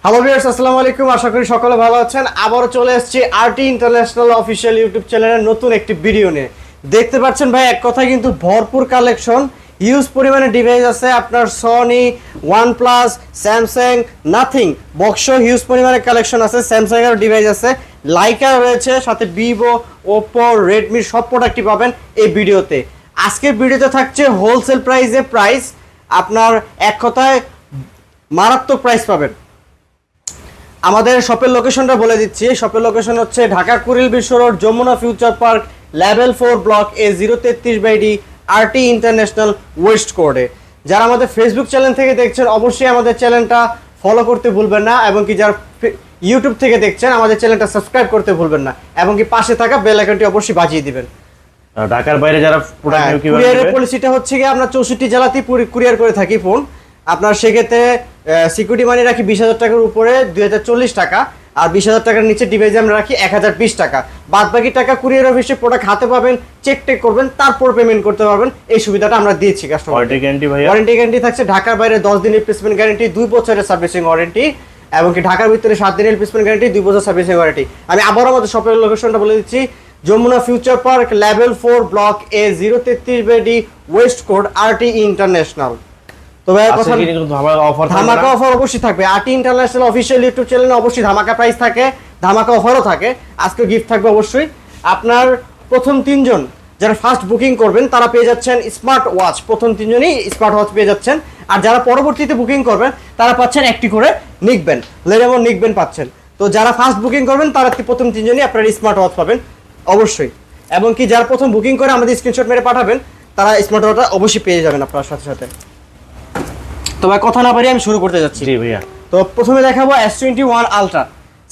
Hello viewers, আসসালামু আলাইকুম। আশা করি সকলে ভালো আছেন। আবারও চলে এসেছি আরটি ইন্টারন্যাশনাল অফিসিয়াল ইউটিউব চ্যানেলের নতুন একটি ভিডিও নিয়ে। দেখতে পাচ্ছেন ভাই, এক কথায় কিন্তু ভরপুর কালেকশন, হিউজ পরিমাণে ডিভাইস আছে। আপনার সনি, ওয়ানপ্লাস, স্যামসাং, নাথিং, বক্সো হিউজ পরিমাণে কালেকশন আছে। স্যামসাং এর ডিভাইস আছে, লাইকা রয়েছে, সাথে ভিভো, ওপো, রেডমির সব প্রোডাক্টই পাবেন এই ভিডিওতে। আজকের ভিডিওতে থাকছে হোলসেল প্রাইস, আপনার এক কথায় মারাত্মক প্রাইস পাবেন। আমাদের শপের লোকেশনটা বলে দিচ্ছি। শপের লোকেশন হচ্ছে Dhaka Kuril Bishwa road, Jamuna future park, level 4 block A033/D, RT international west কোর্টে। যারা আমাদের ফেসবুক চ্যানেল থেকে দেখছেন অবশ্যই আমাদের চ্যানেলটা ফলো করতে ভুলবেন না, এবং কি যারা ইউটিউব থেকে দেখছেন আমাদের চ্যানেলটা সাবস্ক্রাইব করতে ভুলবেন না, এবং কি পাশে থাকা বেল আইকনটি অবশ্যই বাজিয়ে দিবেন। ঢাকার বাইরে যারা কুরিয়ারের পলিসিটা হচ্ছে কি আমরা 64 জেলাতেই কুরিয়ার করে থাকি ফোন। আপনার সেক্ষেত্রে সিকিউরিটি মানি রাখি 20,000 টাকার উপরে 2040 টাকা, আর 20,000 টাকার নিচে ডিভাইসে আমরা রাখি 1020 টাকা। বাদ বাকি টাকা কুরিয়ার অফিসে প্রোডাক্ট হাতে পাবেন, চেক করবেন, তারপর পেমেন্ট করতে পারবেন। এই সুবিধাটা আমরা দিয়েছি কাস্টমার। ওয়ারেন্টি গ্যারান্টি থাকছে ঢাকার বাইরে 10 দিনের রিপ্লেসমেন্ট গ্যারান্টি, 2 বছরের সার্ভিসিং ওয়ারেন্টি, এবং কি ঢাকার ভিতরে 7 দিনের রিপ্লেসমেন্ট গ্যারান্টি, 2 বছর সার্ভিসিং ওয়ারেন্টি। আমি আবারও আমাদের শপের লোকেশনটা বলে দিচ্ছি, Jamuna future park, level 4 block A033/D, west court, RT international. তো ভাই কথা ধামাকা অফার অবশ্যই থাকবে। আরটি ইন্টারন্যাশনাল অফিসিয়াল ইউটিউব চ্যানেলে অবশ্যই ধামাকা প্রাইস থাকে, ধামাকা অফারও থাকে। আজকে গিফট থাকবে অবশ্যই। আপনার প্রথম 3 জন যারা ফার্স্ট বুকিং করবেন তারা পেয়ে যাচ্ছেন স্মার্ট ওয়াচ। প্রথম 3 জনই স্মার্ট ওয়াচ পেয়ে যাচ্ছেন। আর যারা পরবর্তীতে বুকিং করবেন তারা পাচ্ছেন একটি করে নিকবেন, লেনোভো নিকবেন পাচ্ছেন। তো যারা ফার্স্ট বুকিং করবেন তারা প্রথম 3 জনই আপনারা স্মার্ট ওয়াচ পাবেন অবশ্যই। এবং কি যারা প্রথম বুকিং করে আমাদের স্ক্রিনশট মেরে পাঠাবেন তারা স্মার্ট ওয়াচটা অবশ্যই পেয়ে যাবেন আপনার সাথে সাথে। তো ভাই কথা না বাড়িয়ে আমি শুরু করতে যাচ্ছি। জি ভাইয়া। তো প্রথমে দেখাবো S21 ultra,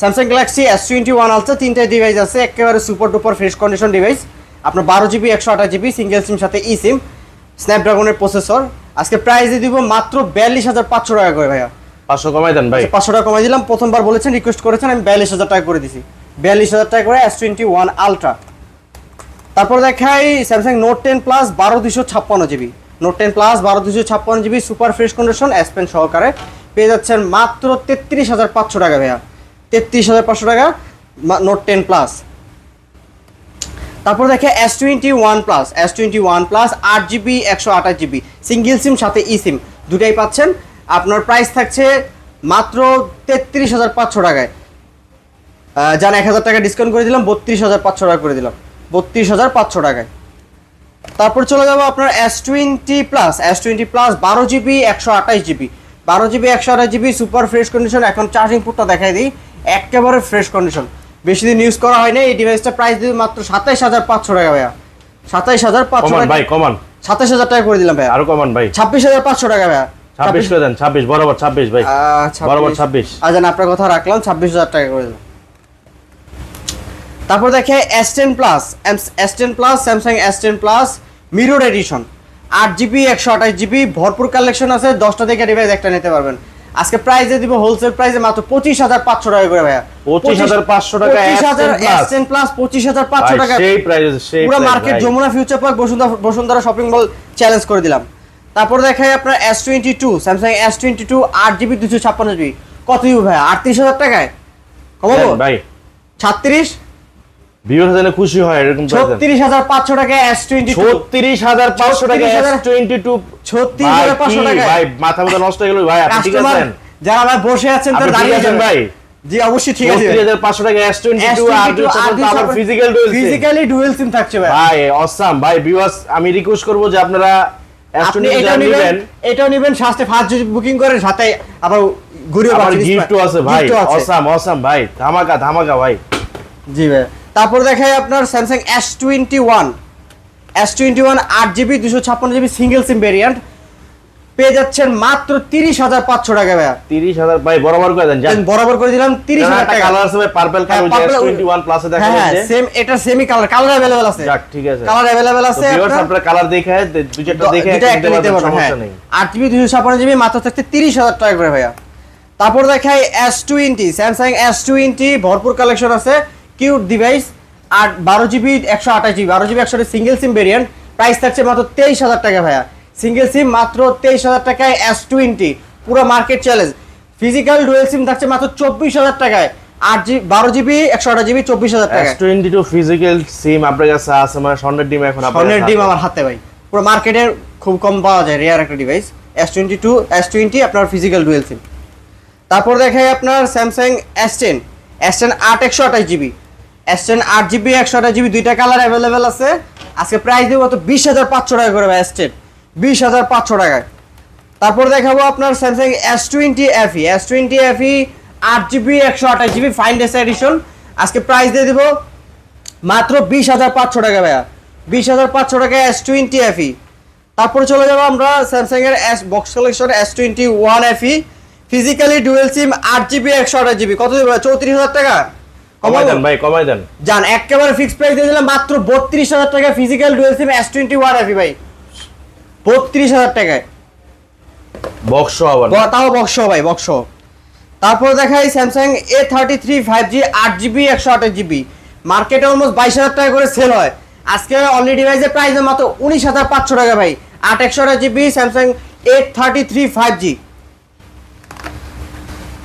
Samsung Galaxy S21 ultra. 3টা ডিভাইস আছে, একেবারে super duper fresh condition device. আপনার 12GB 128GB সিঙ্গেল সিম সাথে ই সিম, স্ন্যাপড্রাগনের প্রসেসর। আজকে প্রাইসে দিব মাত্র 42,500 টাকা করে ভাইয়া। 500 কমাই দেন ভাই। 500 টাকা কমাই দিলাম। প্রথমবার বলেছেন, রিকোয়েস্ট করেছেন, আমি 42,000 টাকা করে দিছি। 42,000 টাকা করে S21 আলট্রা। তারপর দেখাই Samsung note 10 plus 12256GB, note 10 plus 12256GB super fresh condition S pen সহকারে পেয়ে যাচ্ছেন মাত্র 33,500 টাকা ভাইয়া। 33,500 টাকা নোট 10 প্লাস। তারপর দেখে S21 plus, S21 plus 8GB 128GB single সিম সাথে ই সিম দুটাই পাচ্ছেন। আপনার প্রাইস থাকছে মাত্র 33,500 টাকায়। যান 1,000 টাকা ডিসকাউন্ট করে দিলাম, 32,500 টাকা করে দিলাম, 32,500 টাকায়। তারপর চলে যাবো আপনার S20 plus, S20 plus 12GB 128GB, 12GB 128GB super fresh condition. এখন চার্জিং পোর্টটা দেখাই দিই, একেবারে ফ্রেশ কন্ডিশন, বেশি দিন ইউজ করা হয় না। এই ডিভাইসটা প্রাইস দিই মাত্র 27,500 টাকা ভাইয়া। 27,500 টাকা ভাই কমান, 27,000 টাকা করে দিলাম ভাইয়া। আরো কমান ভাই, 26,500 টাকা ভাইয়া। 26 করে দেন, 26 বরাবর 26 ভাই, বরাবর 26। আজান আপনার কথা রাখলাম, 26,000 টাকা করে দিলাম। তারপর দেখে S10 plus, S10 plus Samsung S10 plus mirror edition, 8GB 128GB ভরপুর কালেকশন আছে। 10টা থেকে ডিভাইস একটা নিতে পারবেন। আজকে প্রাইসে দিব হোলসেল প্রাইসে মাত্র 25,500 টাকা করে ভাইয়া। 25,500 টাকা S10 প্লাস 25,500 টাকা। সেই প্রাইস, সেই পুরো market Jamuna future park Bashundhara shopping mall challenge করে দিলাম। তারপর দেখাই আপনার S22 Samsung S22 8GB 256GB কত দিব ভাইয়া? 38,000 টাকায় কমাবো ভাই। 36 ভিউয়ার জানে খুশি হয় এরকম প্রাইস। 36,500 টাকা S22, 36,500 টাকা S22, 36,500 টাকা ভাই। মাথা মুথা নষ্ট হয়ে গেল ভাই। আপনি ঠিক আছেন? যারা ভাই বসে আছেন তারা দাঁড়িয়ে আছেন ভাই। জি অবশ্যই ঠিক আছে। 36,500 টাকা S22 আর আবার ফিজিক্যালি ডুয়াল সিম থাকছে ভাই। ভাই অসাম ভাই। ভিউয়ার্স আমি রিকোয়েস্ট করব যে আপনারা আপনি এটাও নেবেন, সাথে ফার্স্ট যদি বুকিং করেন সাথে আবার ঘুরিয়ে পাচ্ছেন, গিফটও আছে ভাই। অসাম ভাই, ধামাকা ভাই। জি ভাই। তারপর দেখাই আপনার Samsung S21 8GB 256GB single সিম ভেরিয়েন্ট পেয়ে যাচ্ছেন মাত্র 30,500 টাকা ভাইয়া। 30,000 ভাই বরাবর করে দেন। জান বরাবর করে দিলাম 30,000 টাকা। কালার আছে ভাই, পার্পল কালার S21 প্লাসে দেখা যাচ্ছে। সেম, এটা সেমি কালার अवेलेबल আছে। যাক ঠিক আছে, কালার अवेलेबल আছে। ভিউয়ার্স আপনারা কালার দেখে দুই চারটা দেখে একটা নিতে পারবেন। সমস্যা নেই। 8GB 256GB মাত্র থাকতে 30,000 টাকা করে ভাইয়া। তারপর দেখাই S20 স্যামসাং S20 ভরপুর কালেকশন আছে, কিউট ডিভাইস। আর 12GB 128GB 12GB 128 সিঙ্গেল সিম ভেরিয়েন্ট প্রাইস থাকছে মাত্র 23,000 টাকা ভাইয়া। সিঙ্গেল সিম মাত্র 23,000 টাকায় S20, পুরো মার্কেট চ্যালেঞ্জ। ফিজিক্যাল ডুয়েল সিম থাকছে মাত্র 24,000 টাকায়, 12 জিবি 128 জিবি 24,000 টাকায়। S22 ফিজিক্যাল সিম আপনার কাছে আছে, মানে স্বর্ণের ডিম এখন আপনার স্বর্ণের ডিম আমার হাতে ভাই, পুরো মার্কেটে খুব কম পাওয়া যায়, রেয়ার একটা ডিভাইস S20 আপনার ফিজিক্যাল ডুয়েল সিম। তারপর দেখাই আপনার Samsung S10 8 128 GB, S10 8 GB 128 GB, দুইটা কালার অ্যাভেলেবেল আছে। আজকে প্রাইস দেবো তো 20,500 টাকা করে ভাই, S10 20,500 টাকায়। তারপর দেখাবো আপনার Samsung S20 FE 8 GB 128 GB fans edition, আজকে প্রাইস দিয়ে দিব মাত্র 20,500 টাকা ভাইয়া, 20,500 টাকায় S20 FE। তারপরে চলে যাবো আমরা স্যামসাং এর box collection S21 FE physically dual sim 8 GB 128 GB, কত দেবো? 34,000 টাকা। কমাই দেন ভাই, কমাই দেন জান, একেবারে ফিক্সড প্রাইস দিয়ে দিলাম মাত্র 32,000 টাকা ফিজিক্যাল ডুয়েল সিম S21 FE ভাই, 32,000 টাকায় বক্স আবার, তাও বক্স ভাই, বক্স। তারপর দেখাই Samsung A33 5G 8 GB 128 GB, মার্কেটে অলমোস্ট 22,000 টাকা করে সেল হয়, আজকে অনলি ডিভাইসের প্রাইস মাত্র 19,500 টাকা ভাই, 8 128 জিবি স্যামসাং A33 5G।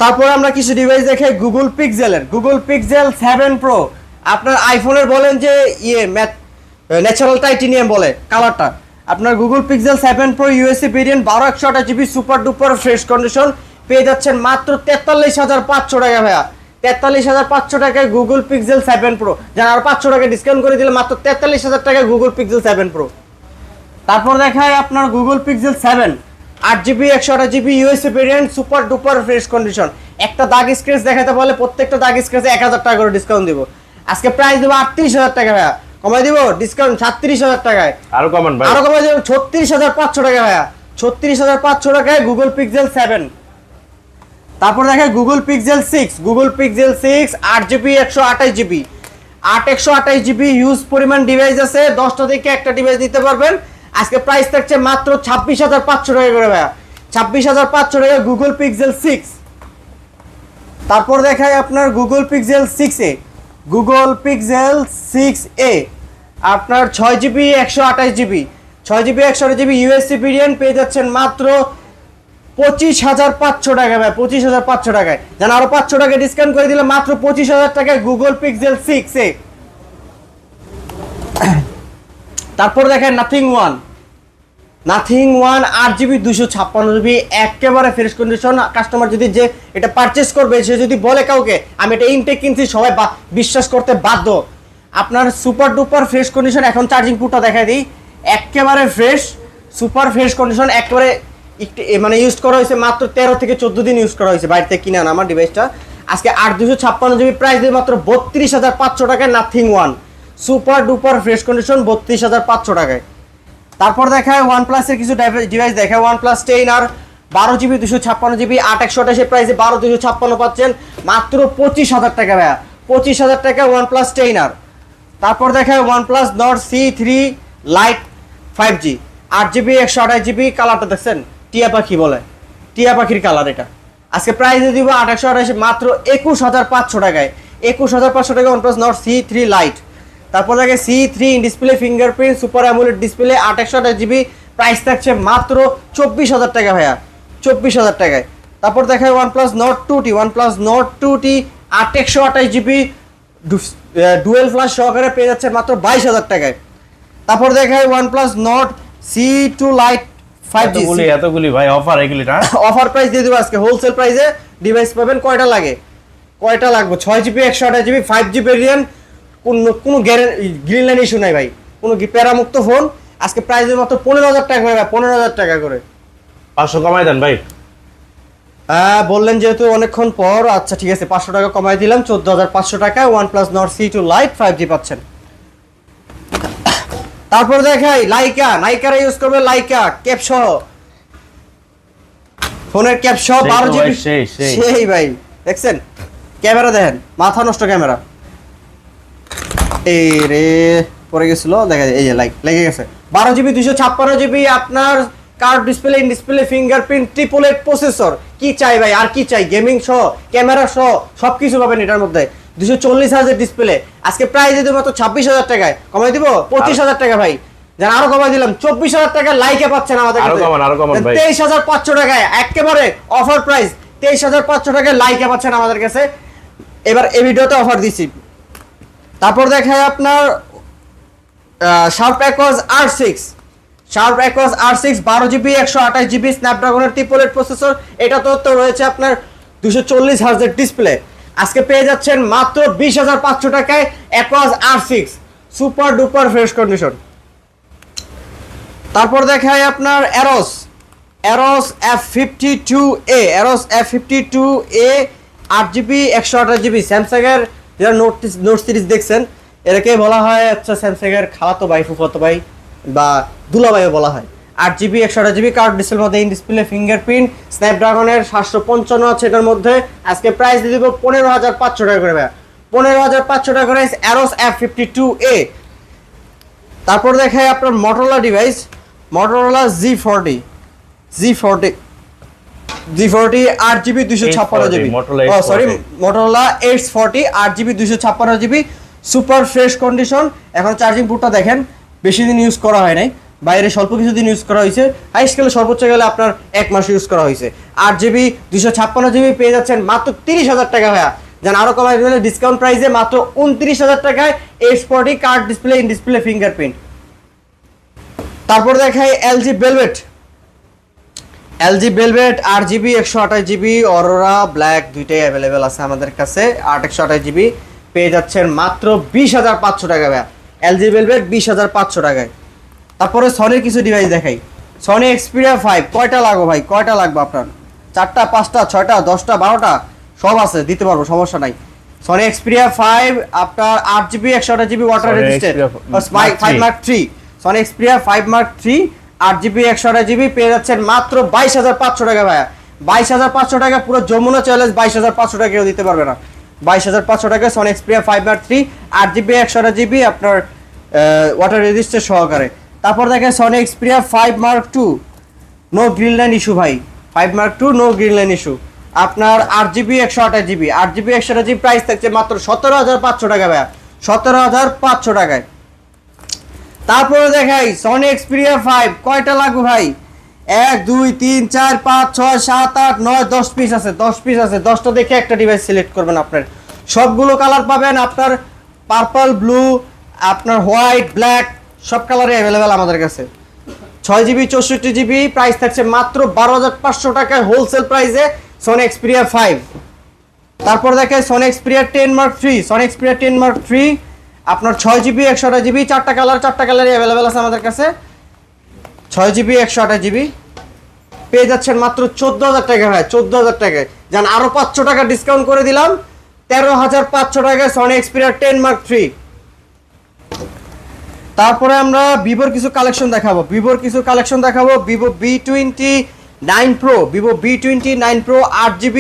তারপর আমরা কিছু ডিভাইস দেখে গুগল পিক্সেল 7 প্রো, আপনার আইফোনের বলেন যে ন্যাচারাল টাইটেনিয়াম বলে কালারটা, আপনার Google pixel 7 pro USA variant 12 128 GB super duper fresh condition পেয়ে যাচ্ছেন মাত্র 43,500 টাকা ভাইয়া, 43,500 টাকায় গুগল পিক্সেল 7 প্রো, যারা আর 500 টাকা ডিসকাউন্ট করে দিলে মাত্র 43,000 টাকায় গুগল পিক্সেল 7 প্রো। তারপর দেখায় আপনার Google pixel 7 8 GB 128 GB USA variant super duper fresh condition, একটা দাগ স্ক্র্যাচ দেখাতে বলে প্রত্যেকটা দাগ স্ক্র্যাচে 1,000 টাকা করে ডিসকাউন্ট দিব, আজকে প্রাইস দেবো 38,000 টাকা ভাইয়া, কমাই দিব ডিসকাউন্ট 36,000 টাকায়, আরো কমান ভাই, আরো কমাই দেব 36,500 টাকা ভাইয়া, 36,500 টাকায় গুগল পিক্সেল 7। তারপর দেখায় Google pixel 6 8 GB 128 GB, 8 128 GB use পরিমাণ ডিভাইস আছে, 10টা থেকে একটা ডিভাইস নিতে পারবেন, আজকে প্রাইস থাকছে মাত্র 26,500 টাকা করে ভাইয়া, 26,500 টাকা গুগল পিক্সেল 6। তারপর দেখায় আপনার গুগল পিক্সেল 6a আপনার 6 GB 128 GB, 6 GB 128 GB USC variant পেয়ে যাচ্ছেন মাত্র 25,500 টাকা ভাই, 25,500 টাকায়, জান আরো 500 টাকা ডিসকাউন্ট করে দিলে মাত্র 25,000 টাকায় গুগল পিক্সেল 6a। তারপর দেখেন নাথিং ওয়ান 8 জিবি 256 জিবি একেবারে ফ্রেশ কন্ডিশন, কাস্টমার যদি যে এটা পারচেস করবে সে যদি বলে কাউকে আমি এটা ইনটেক কিনছি, সবাই বিশ্বাস করতে বাধ্য, আপনার সুপার ডুপার ফ্রেশ কন্ডিশন। এখন চার্জিং পোর্টটা দেখাই দিই, একেবারে ফ্রেশ সুপার ফ্রেশ কন্ডিশন, একেবারে মানে ইউজ করা হয়েছে মাত্র 13 থেকে 14 দিন ইউজ করা হয়েছে, বাইরে থেকে কিনে আনা আমার ডিভাইসটা, আজকে 8 256 জিবি প্রাইস দিয়ে মাত্র 32,500 টাকায় nothing one super duper fresh condition 32,500 টাকায়। তারপর দেখায় OnePlus এর কিছু ডিভাইস দেখায়, OnePlus 10R 12 জিবি 256 জিবি 8 128 প্রাইসে 12 256 পাচ্ছেন মাত্র 25,000 টাকা ভাইয়া, 25,000 টাকা OnePlus 10R। তারপর দেখায় OnePlus Nord C3 Lite 5G 8 GB 128 GB, কালারটা দেখছেন টিয়া পাখি বলে, টিয়া পাখির কালার, এটা আজকে প্রাইসে দিব 8 128 মাত্র 21,500 টাকায়, 21,500 টাকা OnePlus Nord C3 Lite। তারপর দেখে C3 display fingerprint super AMOLED display 8 128 GB, price থাকছে মাত্র 24,000 টাকা ভাইয়া, 24,000 টাকায়। তারপর দেখায় OnePlus Nord 2T 8 128 GB dual flash সহকারে পেয়ে যাচ্ছে মাত্র 22,000 টাকায়। তারপর দেখায় OnePlus Nord C2 Lite 5G, এতগুলি ভাই অফার, এগুলি না অফার প্রাইস দিয়ে দেবো আজকে, হোলসেল প্রাইসে ডিভাইস পাবেন। কয়টা লাগবে? 6 জিবি 128 জিবি 5G ভেরিয়েন্ট, কোনো গ্রিন লাইন ইস্যু নাই ভাই, কোনো প্যারামুক্ত ফোন, আজকে প্রাইস দেবো মাত্র 15,000 টাকা করে, 15,000 টাকা করে। 500 কমাই দেন ভাই। হ্যাঁ বললেন যেহেতু অনেকক্ষণ পর, আচ্ছা ঠিক আছে 500 টাকা কমাই দিলাম, 14,500 টাকায় OnePlus Nord C2 Lite 5G পাচ্ছেন। তারপর দেখাই নাইকার ইউজ করবে, লাইকা ক্যাপ সহ, ফোনের ক্যাপ সহ 12 জিবি, সেই ভাই দেখছেন ক্যামেরা দেখেন, মাথা নষ্ট ক্যামেরা, এই রে পড়ে গেছিল, দেখা যায় এই যে লেগে গেছে, 12 জিবি 256 জিবি আপনার curve display, in display fingerprint, triple 8 processor, কি চাই ভাই আর কি চাই, গেমিং সহ ক্যামেরা সহ সবকিছু পাবেন এটার মধ্যে, 240 হার্জ ডিসপ্লে, আজকে প্রাইস দিতে মাত্র 26,000 টাকায়, কমাই দিব 25,000 টাকা ভাই, যারা আরো কমাই দিলাম 24,000 টাকা লাইকে পাচ্ছেন আমাদের কাছে, 23,500 টাকায় একেবারে অফার প্রাইস 23,500 টাকায় লাইকা পাচ্ছেন আমাদের কাছে। এবার এই ভিডিওতে অফার দিছি। তারপর দেখায় আপনার Sharp Aquos R6, Sharp Aquos R6 12GB 128GB স্ন্যাপড্রাগনের ট্রিপল প্রসেসর। এটা তো রয়েছে আপনার 240 হার্জের ডিসপ্লে। আজকে পেয়ে যাচ্ছেন মাত্র 20,500 টাকায় aqueous R6 super duper fresh condition. তারপর দেখায় আপনার Arrows F52A, Arrows F52A 8GB 128GB Samsung এর যারা নোট সিরিজ দেখছেন এটাকে বলা হয় আচ্ছা স্যামসাং এর খালাতো ভাই, ফুফাতো ভাই বা দুলাভাইও বলা হয়। 8GB 128GB কার্ড ডিসপ্লের মধ্যে ইন ডিসপ্লে ফিঙ্গারপ্রিন্ট, স্ন্যাপড্রাগনের 755 আছে এটার মধ্যে। আজকে প্রাইস দিয়ে দিব 15,500 টাকা করে ভাই, 15,500 টাকা করে অ্যারোস F52A। তারপর দেখায় আপনার Motorola device, Motorola Z40 8GB 256GB, sorry Motorola H40 8GB 256GB super fresh condition. এখন চার্জিং পোর্টটা দেখেন, বেশি দিন ইউজ করা হয় নাই, বাইরে স্বল্প কিছুদিন ইউজ করা হয়েছে, হাই স্কেলে সর্বোচ্চ গেলে আপনার 1 মাস ইউজ করা হয়েছে। 8GB 256GB পেয়ে যাচ্ছেন মাত্র 30,000 টাকা ভাইয়া। যেন আরো কমাই দিলে ডিসকাউন্ট প্রাইসে মাত্র 29,000 টাকায় H40 card display in display fingerprint. তারপর দেখাই LG Velvet 8GB 128GB aurora black দুইটাই অ্যাভেলেবেল আছে আমাদের কাছে। 8 128GB পেয়ে যাচ্ছেন মাত্র 20,500 টাকা ভাইয়া। LG Velvet 20,500 টাকায়। তারপরে সনির কিছু ডিভাইস দেখাই। সনি Xperia 5 কয়টা লাগবে ভাই, কয়টা লাগবে আপনার? 4টা 5টা 6টা 10টা 12টা সব আছে, দিতে পারবো, সমস্যা নাই। সনি Xperia 5 আপনার 8GB 128GB water resistant 5 Mark 3, Sony Xperia 5 Mark 3 8GB 128GB পেয়ে যাচ্ছেন মাত্র 22,500 টাকা ভাইয়া। 22,500 টাকা পুরো যমুনা চ্যালেঞ্জ 22,500 টাকা কেউ দিতে পারবে না। 22,500 টাকা Sony Xperia 5 Mark 3 8GB 128GB আপনার ওয়াটার রেজিস্ট্যান্ট সহকারে। তারপর দেখেন Sony Xperia 5 Mark 2 no green line issue ভাই, 5 Mark 2 no green line issue আপনার 8GB 128GB প্রাইস থাকছে মাত্র 17,500 টাকা ভাইয়া, 17,500 টাকায়। তারপরে দেখাই সনি Xperia 5 কয়টা লাগবে ভাই? 1 2 3 4 5 6 7 8 9 10 পিস আছে, 10 পিস আছে। 10টা দেখে একটা ডিভাইস সিলেক্ট করবেন আপনার। সবগুলো কালার পাবেন আপনার, পার্পল ব্লু আপনার হোয়াইট ব্ল্যাক সব কালারে অ্যাভেলেবেল আমাদের কাছে। 6GB 64GB প্রাইস থাকছে মাত্র 12,500 টাকায় হোলসেল প্রাইসে সনি Xperia 5। তারপর দেখাই Sony Xperia 10 Mark 3, Sony Xperia 10 Mark 3 আপনার 6GB 128GB 4টা কালারই অ্যাভেলেবেল আছে আমাদের কাছে। 6GB 128GB পেয়ে যাচ্ছেন মাত্র 14,000 টাকা ভাই, 14,000 টাকায়। যান আরো 500 টাকা ডিসকাউন্ট করে দিলাম, 13,500 টাকায় সনি Xperia 10 Mark 3। তারপরে আমরা ভিভোর কিছু কালেকশন দেখাবো, Vivo V29 Pro 8GB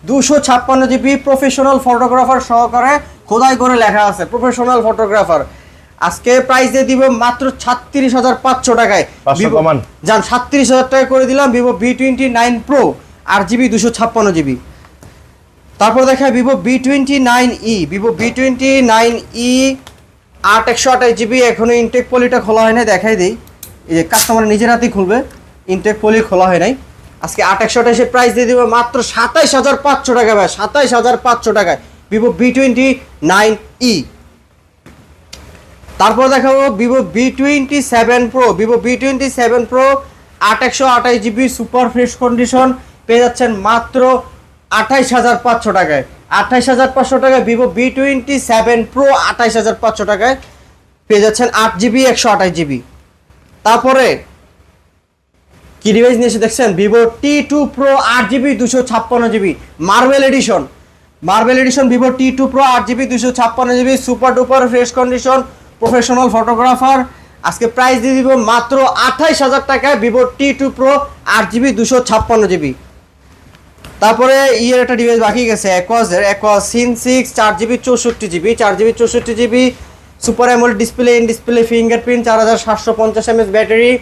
256GB professional photographer সহকারে খোদাই করে লেখা আছে প্রফেশনাল ফটোগ্রাফার। আজকে প্রাইস দিয়ে দিব মাত্র 36,500 টাকায়। যান 37,000 টাকা করে দিলাম Vivo V29 Pro 8GB 256GB। তারপর দেখায় ভিভো V29e, 8 128GB এখনো ইনটেক পলিটা খোলা হয় নাই, দেখাই দিই। এই যে কাস্টমার নিজের হাতেই খুলবে, ইনটেক পলি খোলা হয় নাই। আজকে 8 128 প্রাইস দিয়ে দিব মাত্র 27,500 টাকা ভাই, 27,500 টাকায় ভিভো V29e। তারপর দেখাবো Vivo V27 Pro 8 128GB super fresh condition পেয়ে যাচ্ছেন মাত্র 28,500 টাকায়। 28,500 টাকায় ভিভো V27 Pro 28,500 টাকায় পেয়ে যাচ্ছেন 8GB 128GB। তারপরে কি ডিভাইস নিয়ে এসে দেখছেন Vivo T2 Pro 8GB 256GB marble edition Vivo T2 Pro 8GB 256GB super duper fresh condition professional photographer. আজকে প্রাইস দিয়ে দিব মাত্র 28,000 টাকায় Vivo T2 Pro 8GB 256GB। তারপরে একটা ডিভাইস বাকি গেছে Aquos sense 6 4GB 64GB super AMOLED display in display fingerprint 4750 mAh battery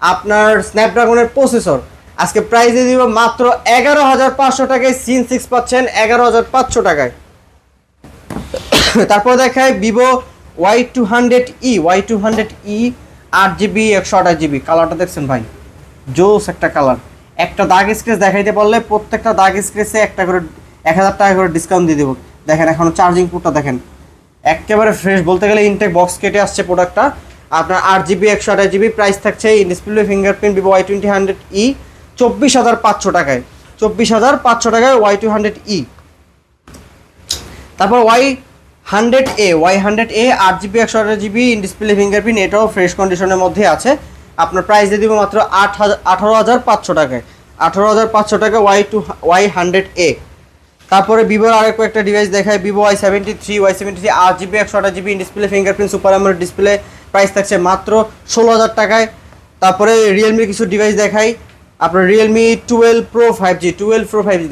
আপনার স্ন্যাপড্রাগনের প্রসেসর। আজকে প্রাইস দিয়ে দিব মাত্র 11,500 টাকায় সিন 6 পাচ্ছেন 11,500 টাকায়। তারপর দেখায় ভিভো Y200e 8GB 128GB কালারটা দেখছেন ভাই, জোস একটা কালার। একটা দাগ স্ক্র্যাচ দেখাইতে পারলে প্রত্যেকটা দাগ স্ক্র্যাচে একটা করে 1000 টাকা করে ডিসকাউন্ট দিয়ে দেবো। দেখেন এখনো চার্জিং পোর্টটা দেখেন একেবারে ফ্রেশ, বলতে গেলে ইনটেক বক্স কেটে আসছে প্রোডাক্টটা। আপনার 8GB 128GB প্রাইস থাকছে in display fingerprint Vivo Y20 24,500 টাকায়, 24,500 টাকায় Y200E। তারপর Y100A 8GB 128GB in display fingerprint, এটাও ফ্রেশ কন্ডিশনের মধ্যে আছে। আপনার প্রাইস দিয়ে দিব মাত্র 18,500 টাকায়, 18,500 টাকা Y100A। তারপরে ভিভোর আরো কয়েকটা ডিভাইস দেখায়, Vivo Y73 8GB 128GB in display fingerprint super AMOLED display, price থাকছে মাত্র 16,000 টাকায়। তারপরে রিয়েলমির কিছু ডিভাইস দেখাই, আপনার রিয়েলমি 12 Pro 5G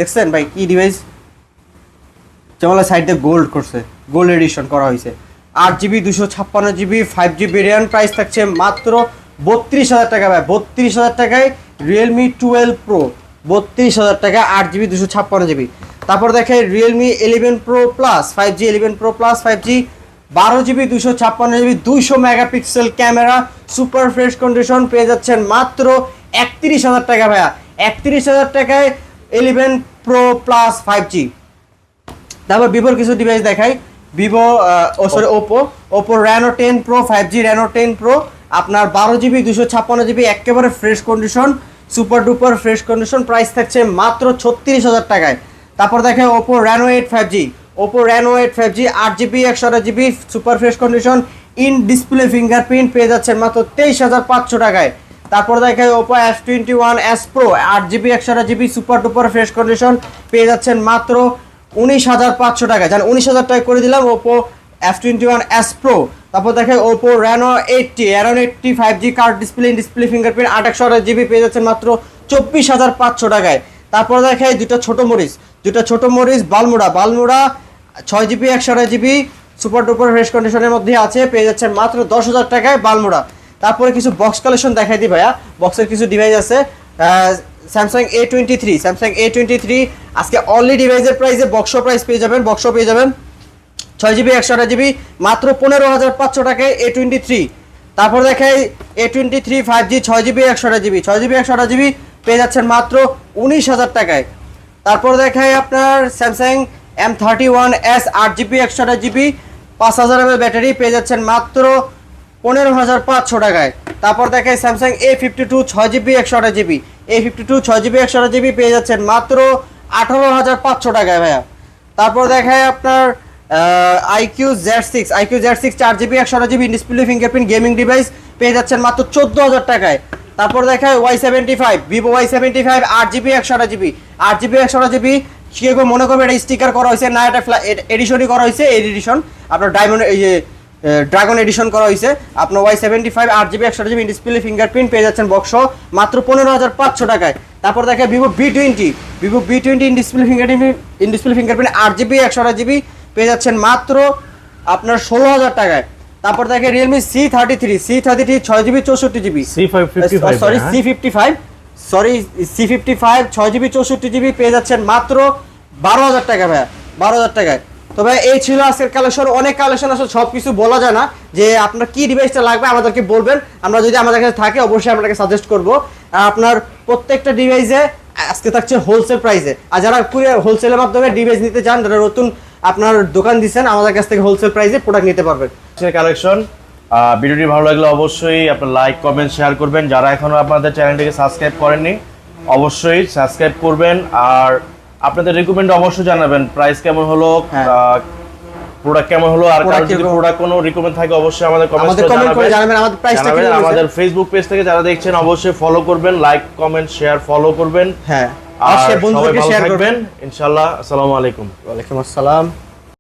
দেখছেন ভাই কি ডিভাইস, যেমন সাইডে গোল্ড করছে, গোল্ড এডিশন করা হয়েছে। 8GB 256GB 5G variant, price থাকছে মাত্র 32,000 টাকা ভাই, 32,000 টাকায় রিয়েলমি 12 Pro, 32,000 টাকা 8GB 256GB। তারপর দেখে Realme 11 Pro Plus 5G 11 Pro Plus 5G 12GB 256GB 200 megapixel camera, super fresh condition, পেয়ে যাচ্ছেন মাত্র 31,000 টাকা ভাইয়া, 31,000 টাকায় 11 Pro Plus 5G। তারপর ভিভোর কিছু ডিভাইস দেখাই, Vivo Oppo Reno 10 Pro 5G Reno 10 Pro, আপনার 12GB 256GB একেবারে fresh condition, super duper fresh condition, price থাকছে মাত্র 36,000 টাকায়। তারপর দেখে Oppo Reno 8 5G 8GB 128GB super fresh condition, in display fingerprint, পেয়ে যাচ্ছেন মাত্র 23,500 টাকায়। তারপর দেখে Oppo F21s Pro 8GB 128GB super duper fresh condition, পেয়ে যাচ্ছেন মাত্র 19,500 টাকা, জান 19,000 টাকা করে দিলাম ওপো F21s Pro। তারপর দেখে Oppo Reno 80 5G card display in display fingerprint 8/128GB, পেয়ে যাচ্ছেন মাত্র 24,500 টাকায়। তারপর দেখে দুটো ছোট মরিচ বালমুড়া 6GB 128GB super duper fresh কন্ডিশনের মধ্যে আছে, পেয়ে যাচ্ছেন মাত্র 10,000 টাকায় বালমুড়া। তারপরে কিছু বক্স কালেকশন দেখাই দিই ভাইয়া, বক্সের কিছু ডিভাইস আছে। স্যামসাং A23 আজকে অনলি ডিভাইসের প্রাইসে বক্স প্রাইস পেয়ে যাবেন, 6GB 128GB মাত্র 15,500 টাকায় A23। তারপর দেখাই A23 5G 6GB 128GB পেয়ে যাচ্ছেন মাত্র 19,000 টাকায়। তারপর দেখাই আপনার Samsung M31s 8GB 128GB 5000 mAh battery, পেয়ে যাচ্ছেন মাত্র 15,500 টাকায়। তারপর দেখাই স্যামসাং A52 6GB 128GB পেয়ে যাচ্ছেন মাত্র 18,500 টাকায় ভাইয়া। তারপর দেখায় আপনার IQ Z6 4GB 128GB display fingerprint gaming device, পেয়ে যাচ্ছেন মাত্র 14,000 টাকায়। তারপর দেখায় Y75 Vivo Y75 8GB 128GB কেউ মনে করবে এটা স্টিকার করা হয়েছে না, এটা এডিশনই করা হয়েছে, এডিশন আপনার ডায়মন্ড এই যে ড্রাগন এডিশন করা হয়েছে। আপনার Y75 8GB 128GB display fingerprint, পেয়ে যাচ্ছেন বক্স মাত্র 15,500 টাকায়। তারপর দেখে Vivo B20 in display fingerprint 8GB 128GB পেয়ে যাচ্ছেন মাত্র আপনার 16,000 টাকায়। তারপর দেখে Realme C33 6GB 64GB C55 6GB 64GB পেয়ে যাচ্ছেন মাত্র 12,000 টাকা ভাইয়া, 12,000 টাকায়। তো ভাই এই ছিল আজকের কালেকশন, অনেক কালেকশন আসলে সব কিছু বলা যায় না, যে আপনার কি ডিভাইসটা লাগবে আমাদেরকে বলবেন, আমরা যদি আমাদের কাছে থাকে অবশ্যই আপনাকে সাজেস্ট করব। আর আপনার প্রত্যেকটা ডিভাইসে আজকে থাকছে হোলসেল প্রাইসে, আর যারা কুরিয়ার হোলসেলের মাধ্যমে ডিভাইস নিতে চান, যারা নতুন আপনার দোকান দিচ্ছেন, আমাদের কাছ থেকে হোলসেল প্রাইসে প্রোডাক্ট নিতে পারবেন। কালেকশন ভিডিওটি ভালো লাগলে অবশ্যই আপনার লাইক কমেন্ট শেয়ার করবেন, যারা এখনো আপনাদের চ্যানেলটিকে সাবস্ক্রাইব করেননি অবশ্যই সাবস্ক্রাইব করবেন, আর আপনাদের রিকমেন্ড অবশ্যই জানাবেন প্রাইস কেমন হলো, প্রোডাক্ট কেমন হলো, আর কারো যদি প্রোডাক্ট কোনো রিকমেন্ড থাকে অবশ্যই আমাদের কমেন্ট করে জানাবেন। আমাদের প্রাইসটা কি হলো, আমাদের ফেসবুক পেজ থেকে যারা দেখছেন অবশ্যই ফলো করবেন, লাইক কমেন্ট শেয়ার ফলো করবেন, হ্যাঁ আর বন্ধুদেরকে শেয়ার করবেন ইনশাআল্লাহ। আসসালামু আলাইকুম। ওয়া আলাইকুম আসসালাম।